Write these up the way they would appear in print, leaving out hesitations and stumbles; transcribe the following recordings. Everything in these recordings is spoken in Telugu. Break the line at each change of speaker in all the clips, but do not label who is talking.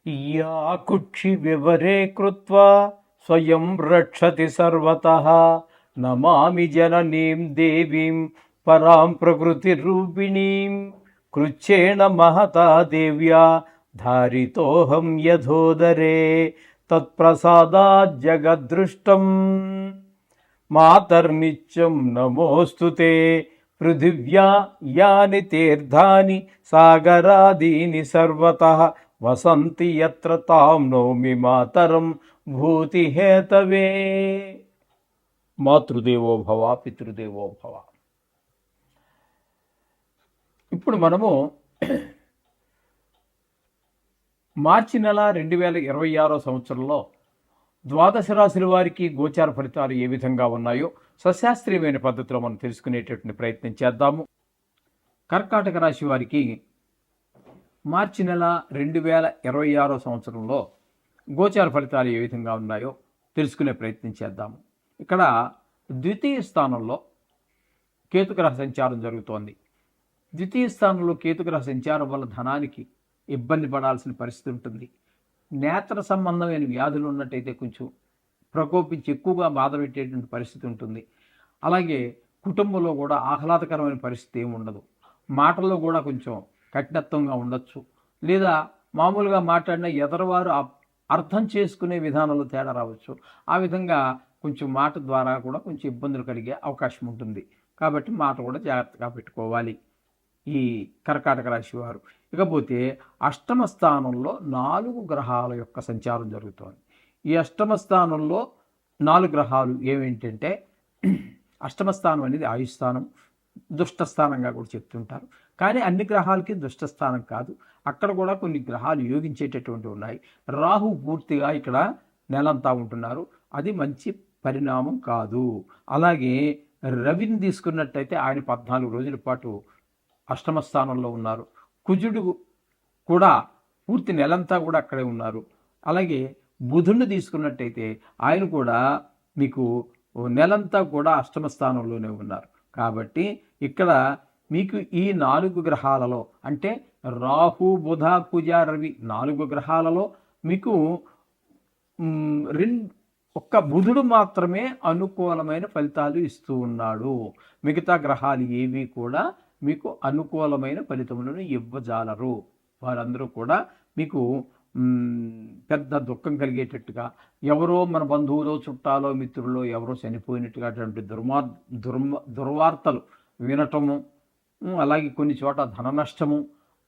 या कुक्षि विवरे कृत्वा स्वयं रक्षति सर्वतः नमामि जननीं देवीं परां प्रकृतिरूपिणीं कृच्छेण महता देव्या धारितोऽहं यथोदरे तत्प्रसादाज्जगद्दृष्टम् मातर्नित्यं नमोऽस्तु ते पृथिव्या यानि तीर्थानि सागरादीनि सर्वतः वसन्ति यत्र तां नौमि मातरं भूतिहेतवे మాతృదేవో భవ పితృదేవో భవ. ఇప్పుడు మనము మార్చి నెల 2026 సంవత్సరంలో ద్వాదశ రాశుల వారికి గోచార ఫలితాలు ఏ విధంగా ఉన్నాయో సశాస్త్రీయమైన పద్ధతిలో మనం తెలుసుకునేటటువంటి ప్రయత్నం చేద్దాము. కర్కాటక రాశి వారికి మార్చి నెల 2026 సంవత్సరంలో గోచార ఫలితాలు ఏ విధంగా ఉన్నాయో తెలుసుకునే ప్రయత్నం చేద్దాము. ఇక్కడ ద్వితీయ స్థానంలో కేతుగ్రహ సంచారం జరుగుతోంది. ద్వితీయ స్థానంలో కేతుగ్రహ సంచారం వల్ల ధనానికి ఇబ్బంది పడాల్సిన పరిస్థితి ఉంటుంది. నేత్ర సంబంధమైన వ్యాధులు ఉన్నట్టయితే కొంచెం ప్రకోపించి ఎక్కువగా బాధ పెట్టేటువంటి పరిస్థితి ఉంటుంది. అలాగే కుటుంబంలో కూడా ఆహ్లాదకరమైన పరిస్థితి ఏమి ఉండదు. మాటల్లో కూడా కొంచెం కఠినత్వంగా ఉండొచ్చు, లేదా మామూలుగా మాట్లాడిన ఎదరవారు అర్థం చేసుకునే విధానంలో తేడా రావచ్చు. ఆ విధంగా కొంచెం మాట ద్వారా కూడా కొంచెం ఇబ్బందులు కలిగే అవకాశం ఉంటుంది. కాబట్టి మాట కూడా జాగ్రత్తగా పెట్టుకోవాలి ఈ కర్కాటక రాశి వారు. ఇకపోతే అష్టమ స్థానంలో 4 గ్రహాల యొక్క సంచారం జరుగుతోంది. ఈ అష్టమ స్థానంలో 4 గ్రహాలు ఏమేంటంటే, అష్టమ స్థానం అనేది ఆయుస్థానం, దుష్టస్థానంగా కూడా చెప్తుంటారు. కానీ అన్ని గ్రహాలకి దుష్టస్థానం కాదు, అక్కడ కూడా కొన్ని గ్రహాలు యోగించేటటువంటి ఉన్నాయి. రాహు పూర్తిగా ఇక్కడ నెలంతా ఉంటున్నారు, అది మంచి పరిణామం కాదు. అలాగే రవిని తీసుకున్నట్టయితే ఆయన 14 రోజుల పాటు అష్టమ స్థానంలో ఉన్నారు. కుజుడు కూడా పూర్తి నెలంతా కూడా అక్కడే ఉన్నారు. అలాగే బుధుడిని తీసుకున్నట్టయితే ఆయన కూడా మీకు నెలంతా కూడా అష్టమ స్థానంలోనే ఉన్నారు. కాబట్టి ఇక్కడ మీకు ఈ 4 గ్రహాలలో అంటే రాహు బుధ కుజ రవి 4 గ్రహాలలో మీకు ఒక్క బుధుడు మాత్రమే అనుకూలమైన ఫలితాలు ఇస్తూ ఉన్నాడు. మిగతా గ్రహాలు ఏవి కూడా మీకు అనుకూలమైన ఫలితములను ఇవ్వజాలరు. వారందరూ కూడా మీకు పెద్ద దుఃఖం కలిగేటట్టుగా, ఎవరో మన బంధువులో చుట్టాలో మిత్రులో ఎవరో చనిపోయినట్టుగా అటువంటి దుర్వార్తలు వినటము, అలాగే కొన్ని చోట ధన నష్టము,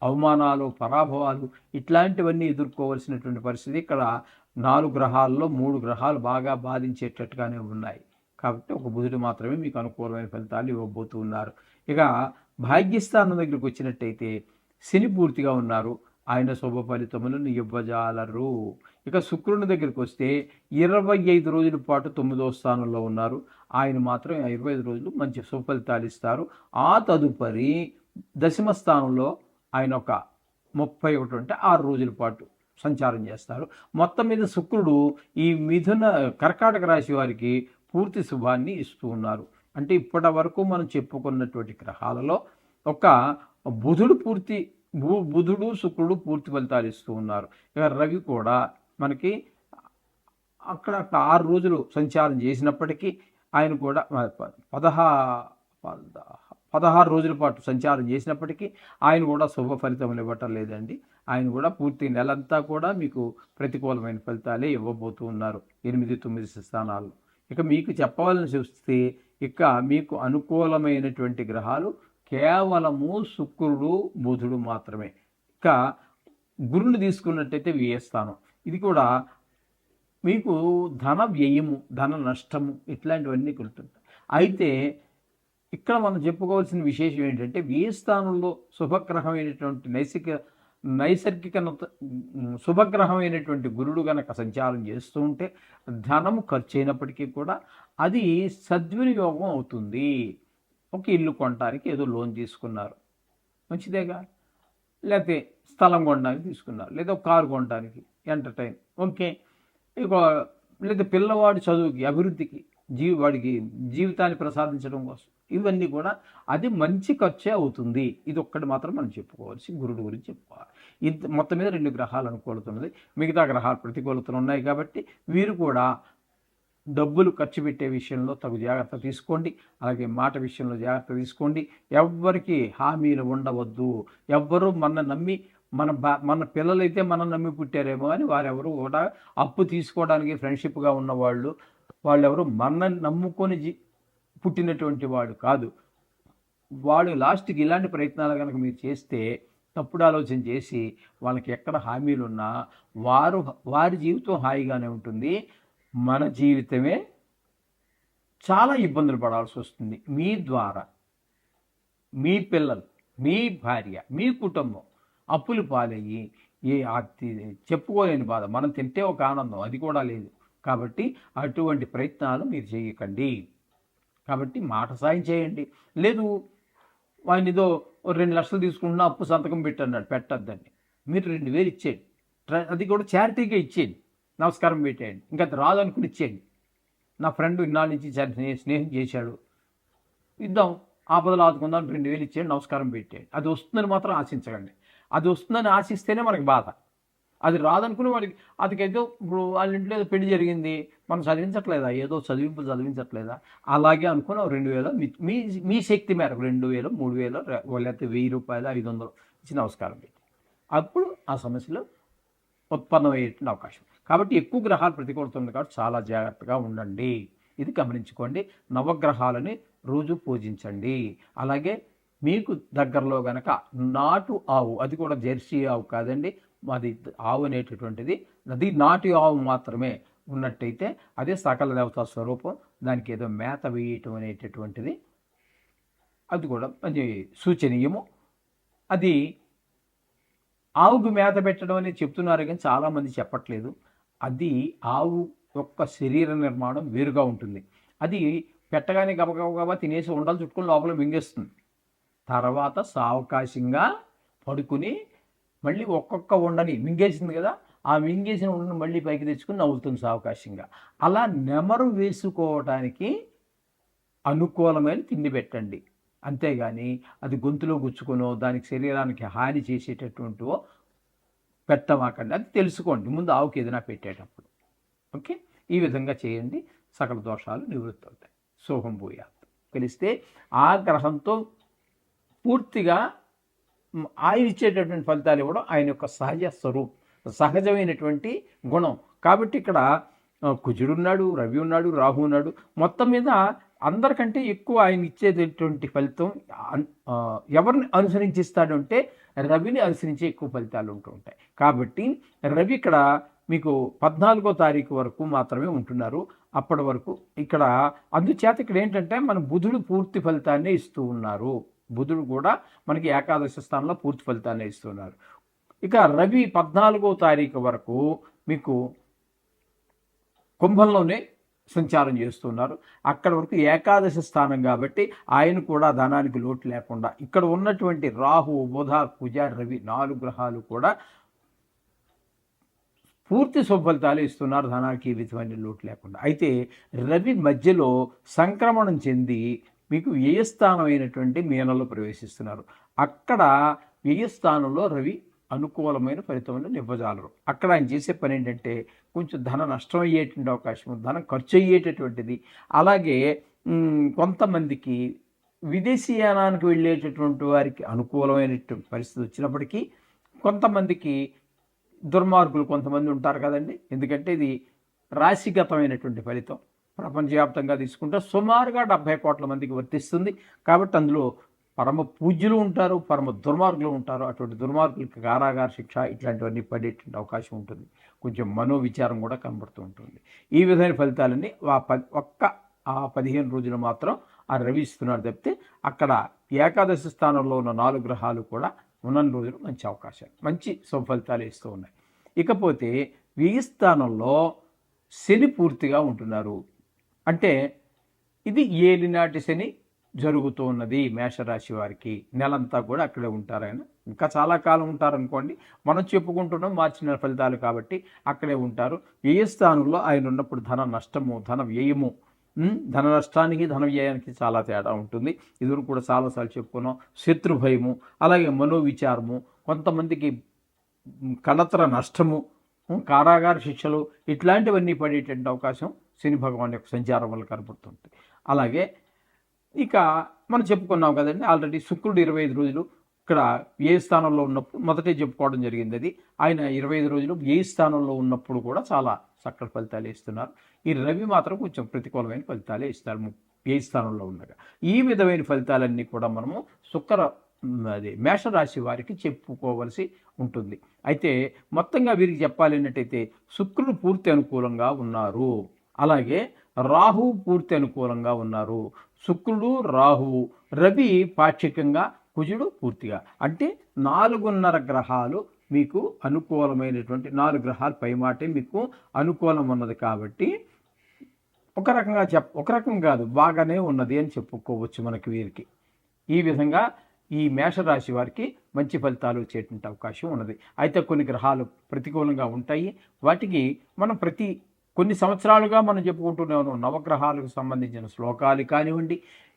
అవమానాలు, పరాభవాలు ఇట్లాంటివన్నీ ఎదుర్కోవాల్సినటువంటి పరిస్థితి ఇక్కడ 4 గ్రహాల్లో 3 గ్రహాలు బాగా బాధించేటట్టుగానే ఉన్నాయి. కాబట్టి ఒక బుధుడు మాత్రమే మీకు అనుకూలమైన ఫలితాలు ఇవ్వబోతూ ఉన్నారు. ఇక భాగ్యస్థానం దగ్గరికి వచ్చినట్టయితే శని పూర్తిగా ఉన్నారు, ఆయన శుభ ఫలితములను ఇవ్వజాలరు. ఇక శుక్రుని దగ్గరికి వస్తే 25 రోజుల పాటు 9వ స్థానంలో ఉన్నారు, ఆయన మాత్రం 25 రోజులు మంచి శుభ ఫలితాలు ఇస్తారు. ఆ తదుపరి దశమ స్థానంలో ఆయన ఒక 31 అంటే 6 రోజుల పాటు సంచారం చేస్తారు. మొత్తం మీద శుక్రుడు ఈ కర్కాటక రాశి వారికి పూర్తి శుభాన్ని ఇస్తూ ఉన్నారు. అంటే ఇప్పటి వరకు మనం చెప్పుకున్నటువంటి గ్రహాలలో ఒక బుధుడు శుక్రుడు పూర్తి ఫలితాలు ఇస్తూ ఉన్నారు. ఇక రవి కూడా మనకి అక్కడ 6 రోజులు సంచారం చేసినప్పటికీ ఆయన కూడా 16 రోజుల పాటు సంచారం చేసినప్పటికీ ఆయన కూడా శుభ ఫలితములు ఇవ్వటం లేదండి. ఆయన కూడా పూర్తి నెలంతా కూడా మీకు ప్రతికూలమైన ఫలితాలే ఇవ్వబోతూ ఉన్నారు 8-9 స్థానాలు. ఇక మీకు చెప్పవాలని చూస్తే ఇక మీకు అనుకూలమైనటువంటి గ్రహాలు కేవలము శుక్రుడు బుధుడు మాత్రమే. ఇక గురుని తీసుకున్నట్టయితే వ్యయస్థానం, ఇది కూడా మీకు ధన వ్యయము, ధన నష్టము ఇట్లాంటివన్నీ కులుతుంటాయి. అయితే ఇక్కడ మనం చెప్పుకోవాల్సిన విశేషం ఏంటంటే, వ్యయస్థానంలో శుభగ్రహమైనటువంటి నైసర్గిక శుభగ్రహమైనటువంటి గురుడు గనక సంచారం చేస్తూ ఉంటే ధనము ఖర్చు అయినప్పటికీ కూడా అది సద్వినియోగం అవుతుంది. ఒక ఇల్లు కొనడానికి ఏదో లోన్ తీసుకున్నారు, మంచిదేగా. లేకపోతే స్థలం కొనడానికి తీసుకున్నారు, లేదా ఒక కారు కొనడానికి, ఎంటర్టైన్, ఓకే. ఇక లేదా పిల్లవాడి చదువుకి, అభివృద్ధికి, వాడికి జీవితాన్ని ప్రసాదించడం కోసం, ఇవన్నీ కూడా అది మంచి ఖర్చే అవుతుంది. ఇది ఒక్కటి మాత్రం మనం చెప్పుకోవాల్సి గురుడు గురించి చెప్పుకోవాలి. మొత్తం మీద 2 గ్రహాలు అనుకూలత ఉన్నది, మిగతా గ్రహాలు ప్రతికూలతలు ఉన్నాయి. కాబట్టి వీరు కూడా డబ్బులు ఖర్చు పెట్టే విషయంలో తగు జాగ్రత్త తీసుకోండి. అలాగే మాట విషయంలో జాగ్రత్త తీసుకోండి. ఎవ్వరికి హామీలు ఉండవద్దు. ఎవ్వరూ మన పిల్లలైతే మనం నమ్మి పుట్టారేమో అని వారెవరు కూడా అప్పు తీసుకోవడానికి ఫ్రెండ్షిప్గా ఉన్నవాళ్ళు వాళ్ళెవరు మనల్ని నమ్ముకొని పుట్టినటువంటి వాడు కాదు. వాడు లాస్ట్కి ఇలాంటి ప్రయత్నాలు కనుక మీరు చేస్తే, తప్పుడు ఆలోచన చేసి వాళ్ళకి ఎక్కడ హామీలున్నా వారి జీవితం హాయిగానే ఉంటుంది, మన జీవితమే చాలా ఇబ్బందులు పడాల్సి వస్తుంది. మీ ద్వారా మీ పిల్లలు, మీ భార్య, మీ కుటుంబం అప్పులు పాలయ్యి చెప్పుకోలేని బాధ. మనం తింటే ఒక ఆనందం, అది కూడా లేదు. కాబట్టి అటువంటి ప్రయత్నాలు మీరు చేయకండి. కాబట్టి మాట సాయం చేయండి. లేదు ఆయన ఏదో 2 లక్షలు తీసుకుంటున్నా అప్పు సంతకం పెట్టన్నాడు, పెట్టద్దండి. మీరు 2000 ఇచ్చేయండి, అది కూడా చారిటీగా ఇచ్చేయండి, నమస్కారం పెట్టేయండి. ఇంకా అది రాదనుకుని ఇచ్చేయండి. నా ఫ్రెండ్ ఇన్నాళ్ళ నుంచి స్నేహం చేశాడు, ఇద్దాం, ఆపదలు ఆదుకుందాం, 2000 ఇచ్చేయండి, నమస్కారం పెట్టేయండి. అది వస్తుందని మాత్రం ఆశించకండి. అది వస్తుందని ఆశిస్తేనే మనకి బాధ. అది రాదనుకుని వాడికి అదికైతే ఇప్పుడు వాళ్ళ ఇంట్లో ఏదో పెళ్లి జరిగింది, మనం చదివించట్లేదా, ఏదో చదివించట్లేదా, అలాగే అనుకుని 2000 మీ శక్తి మేరకు 2000, 3000 లేకపోతే 1000 రూపాయలు, 500 ఇచ్చి నమస్కారం పెట్టి అప్పుడు ఆ సమస్యలు ఉత్పన్నమయ్యేటువంటి అవకాశం. కాబట్టి ఎక్కువ గ్రహాలు ప్రతికూలతుంది కాబట్టి చాలా జాగ్రత్తగా ఉండండి. ఇది గమనించుకోండి. నవగ్రహాలని రోజు పూజించండి. అలాగే మీకు దగ్గరలో గనక నాటు ఆవు, అది కూడా జెర్సీ ఆవు కాదండి, అది ఆవు అనేటటువంటిది, అది నాటు ఆవు మాత్రమే ఉన్నట్టయితే అదే సకల దేవతా స్వరూపం, దానికి ఏదో మేత వేయటం అనేటటువంటిది అది కూడా మంచి సూచనీయము. అది ఆవుకు మేత పెట్టడం అనేది చెప్తున్నారు కానీ చాలామంది చెప్పట్లేదు. అది ఆవు యొక్క శరీర నిర్మాణం వేరుగా ఉంటుంది. అది పెట్టగానే గబగబా తినేసి ఉండలు చుట్టుకుని లోపల మింగేస్తుంది. తర్వాత సావకాశంగా పడుకుని మళ్ళీ ఒక్కొక్క ఉండని మింగేసింది కదా, ఆ మింగేసిన ఉండని మళ్ళీ పైకి తెచ్చుకుని నవ్వుతుంది సావకాశంగా. అలా నెమరు వేసుకోవడానికి అనుకూలమైన తిండి పెట్టండి. అంతేగాని అది గొంతులో గుచ్చుకునో దానికి శరీరానికి హాని చేసేటటువంటివో పెట్టమాకండి. అది తెలుసుకోండి ముందు ఆవుకి ఏదైనా పెట్టేటప్పుడు. ఓకే, ఈ విధంగా చేయండి, సకల దోషాలు నివృత్తి అవుతాయి. శోభం భూయాత్. కలిస్తే ఆ గ్రహంతో పూర్తిగా ఆయన ఇచ్చేటటువంటి ఫలితాలు ఇవ్వడం ఆయన యొక్క సహజమైనటువంటి గుణం. కాబట్టి ఇక్కడ కుజుడున్నాడు, రవి ఉన్నాడు, రాహు ఉన్నాడు. మొత్తం మీద అందరికంటే ఎక్కువ ఆయన ఇచ్చేటటువంటి ఫలితం ఎవరిని అనుసరించిస్తాడు అంటే రవిని అనుసరించే ఎక్కువ ఫలితాలు ఉంటూ ఉంటాయి. కాబట్టి రవి ఇక్కడ మీకు 14వ తారీఖు వరకు మాత్రమే ఉంటున్నారు. అప్పటి వరకు ఇక్కడ అందుచేత ఇక్కడ ఏంటంటే మన బుధుడు పూర్తి ఫలితాన్ని ఇస్తూ ఉన్నారు. బుధుడు కూడా మనకి ఏకాదశ స్థానంలో పూర్తి ఫలితాన్ని ఇస్తున్నారు. ఇక రవి 14వ తారీఖు వరకు మీకు కుంభంలోనే సంచారం చేస్తున్నారు. అక్కడ వరకు ఏకాదశ స్థానం కాబట్టి ఆయన కూడా ధనానికి లోటు లేకుండా, ఇక్కడ ఉన్నటువంటి రాహు, బుధ, కుజ, రవి 4 గ్రహాలు కూడా పూర్తి శుభఫలితాలు ఇస్తున్నారు, ధనానికి ఏ విధమైన లోటు లేకుండా. అయితే రవి మధ్యలో సంక్రమణం చెంది మీకు వ్యయస్థానం అయినటువంటి మీనంలో ప్రవేశిస్తున్నారు. అక్కడ వ్యయస్థానంలో రవి అనుకూలమైన ఫలితములను ఇవ్వజాలరు. అక్కడ ఆయన చేసే పని ఏంటంటే కొంచెం ధన నష్టం అయ్యేటువంటి అవకాశం, ధనం ఖర్చు అయ్యేటటువంటిది. అలాగే కొంతమందికి విదేశీయానానికి వెళ్ళేటటువంటి వారికి అనుకూలమైనటువంటి పరిస్థితి వచ్చినప్పటికీ కొంతమందికి దుర్మార్గులు కొంతమంది ఉంటారు కదండి. ఎందుకంటే ఇది రాశిగతమైనటువంటి ఫలితం. ప్రపంచవ్యాప్తంగా తీసుకుంటే సుమారుగా 70 కోట్ల మందికి వర్తిస్తుంది. కాబట్టి అందులో పరమ పూజ్యులు ఉంటారు, పరమ దుర్మార్గులు ఉంటారు. అటువంటి దుర్మార్గులకి కారాగార శిక్ష ఇట్లాంటివన్నీ పడేటువంటి అవకాశం ఉంటుంది. కొంచెం మనోవిచారం కూడా కనబడుతూ ఉంటుంది. ఈ విధమైన ఫలితాలన్నీ ఆ 15 రోజులు మాత్రం ఆ రవి ఇస్తున్నాడు తప్పితే అక్కడ ఏకాదశి స్థానంలో ఉన్న 4 గ్రహాలు కూడా ఉన్న రోజులు మంచి అవకాశాలు, మంచి సుఫలితాలు ఇస్తూ ఉన్నాయి. ఇకపోతే వ్యయ స్థానంలో శని పూర్తిగా ఉంటున్నారు. అంటే ఇది ఏలినాటి శని జరుగుతూ ఉన్నది మేషరాశి వారికి. నెలంతా కూడా అక్కడే ఉంటారు. ఆయన ఇంకా చాలా కాలం ఉంటారనుకోండి, మనం చెప్పుకుంటున్నాం మార్చి నెల ఫలితాలు కాబట్టి అక్కడే ఉంటారు. వ్యయస్థానంలో ఆయన ఉన్నప్పుడు ధన నష్టము, ధన వ్యయము, ధన నష్టానికి ధన వ్యయానికి చాలా తేడా ఉంటుంది. ఇది కూడా చాలాసార్లు చెప్పుకున్నాం. శత్రు భయము, అలాగే మనోవిచారము, కొంతమందికి కళతర నష్టము, కారాగార శిక్షలు ఇట్లాంటివన్నీ పడేటువంటి అవకాశం శని భగవాన్ యొక్క సంచారం వల్ల కనపడుతుంది. అలాగే ఇక మనం చెప్పుకున్నాం కదండి ఆల్రెడీ శుక్రుడు 25 రోజులు ఇక్కడ ఏ స్థానంలో ఉన్నప్పుడు మొదటే చెప్పుకోవడం జరిగింది. అది ఆయన 25 రోజులు ఏ స్థానంలో ఉన్నప్పుడు కూడా చాలా చక్కటి ఫలితాలు ఇస్తున్నారు. ఈ రవి మాత్రం కొంచెం ప్రతికూలమైన ఫలితాలే ఇస్తారు ఏ స్థానంలో ఉండగా. ఈ విధమైన ఫలితాలన్నీ కూడా మనము మేషరాశి వారికి చెప్పుకోవలసి ఉంటుంది. అయితే మొత్తంగా వీరికి చెప్పాలి అన్నట్టయితే శుక్రుడు పూర్తి అనుకూలంగా ఉన్నారు, అలాగే రాహు పూర్తి అనుకూలంగా ఉన్నారు. శుక్రుడు, రాహువు, రవి పాక్షికంగా, కుజుడు పూర్తిగా, అంటే 4.5 గ్రహాలు మీకు అనుకూలమైనటువంటి 4 గ్రహాలు పైమాటే మీకు అనుకూలం ఉన్నది. కాబట్టి ఒక రకం కాదు, బాగానే ఉన్నది అని చెప్పుకోవచ్చు మనకి వీరికి. ఈ విధంగా ఈ మేషరాశి వారికి మంచి ఫలితాలు వచ్చేటువంటి అవకాశం ఉన్నది. అయితే కొన్ని గ్రహాలు ప్రతికూలంగా ఉంటాయి. వాటికి మనం కొన్ని సంవత్సరాలుగా మనం చెప్పుకుంటూనే ఉన్నాం. నవగ్రహాలకు సంబంధించిన శ్లోకాలు కానివ్వండి,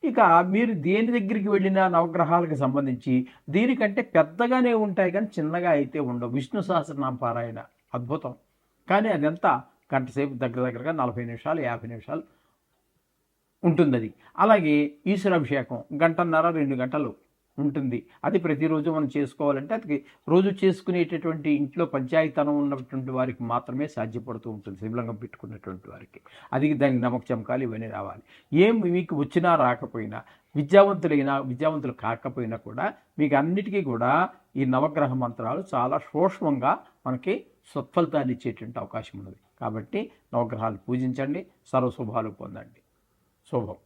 ఇక మీరు దేని దగ్గరికి వెళ్ళినా నవగ్రహాలకు సంబంధించి దీనికంటే పెద్దగానే ఉంటాయి కానీ చిన్నగా అయితే ఉండవు. విష్ణు సహస్రనామ పారాయణ అద్భుతం, కానీ అదంతా గంటసేపు దగ్గరగా 40 నిమిషాలు 50 నిమిషాలు ఉంటుంది అది. అలాగే ఈశ్వరాభిషేకం 1.5-2 గంటలు ఉంటుంది. అది ప్రతిరోజు మనం చేసుకోవాలంటే అది రోజు చేసుకునేటటువంటి ఇంట్లో పంచాయతనం ఉన్నటువంటి వారికి మాత్రమే సాధ్యపడుతూ ఉంటుంది. శివలింగం పెట్టుకున్నటువంటి వారికి అది దానికి నమ్మక చమకాలు ఇవన్నీ రావాలి. మీకు వచ్చినా రాకపోయినా, విద్యావంతులు కాకపోయినా కూడా మీకు అన్నిటికీ కూడా ఈ నవగ్రహ మంత్రాలు చాలా సూక్ష్మంగా మనకి సత్ఫలితాన్ని ఇచ్చేటువంటి అవకాశం ఉన్నది. కాబట్టి నవగ్రహాలు పూజించండి, సర్వశుభాలు పొందండి. శుభం.